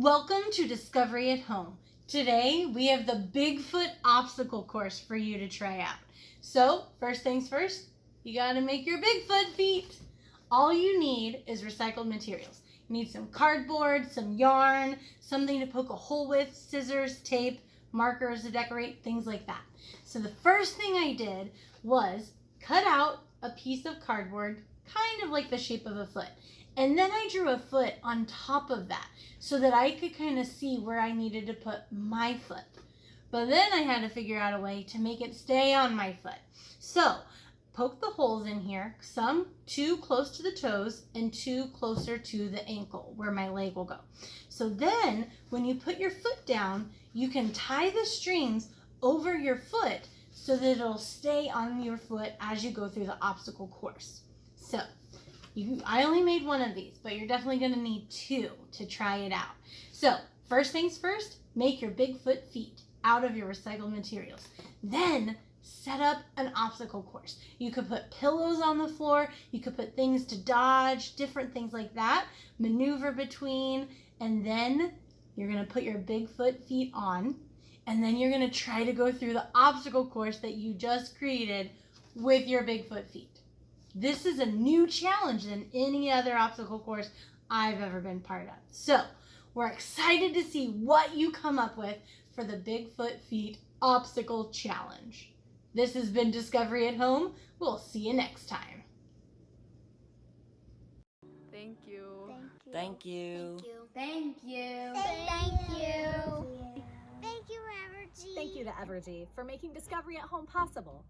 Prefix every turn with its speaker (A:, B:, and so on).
A: Welcome to Discovery at Home. Today we have the Bigfoot obstacle course for you to try out. So first things first, you gotta make your Bigfoot feet. All you need is recycled materials. You need some cardboard, some yarn, something to poke a hole with, scissors, tape, markers to decorate, things like that. So the first thing I did was cut out a piece of cardboard, kind of like the shape of a foot. And then I drew a foot on top of that so that I could kind of see where I needed to put my foot. But then I had to figure out a way to make it stay on my foot. So poke the holes in here, some too close to the toes and two closer to the ankle where my leg will go. So then when you put your foot down, you can tie the strings over your foot so that it'll stay on your foot as you go through the obstacle course. So I only made one of these, but you're definitely going to need two to try it out. So first things first, make your Bigfoot feet out of your recycled materials. Then set up an obstacle course. You could put pillows on the floor. You could put things to dodge, different things like that, maneuver between, and then you're going to put your Bigfoot feet on, and then you're going to try to go through the obstacle course that you just created with your Bigfoot feet. This is a new challenge than any other obstacle course I've ever been part of. So we're excited to see what you come up with for the Bigfoot Feet Obstacle Challenge. This has been Discovery at Home. We'll see you next time.
B: Thank you.
C: Thank you.
D: Thank you.
E: Thank you.
D: Thank you, Evergy.
F: Thank you to Evergy for making Discovery at Home possible.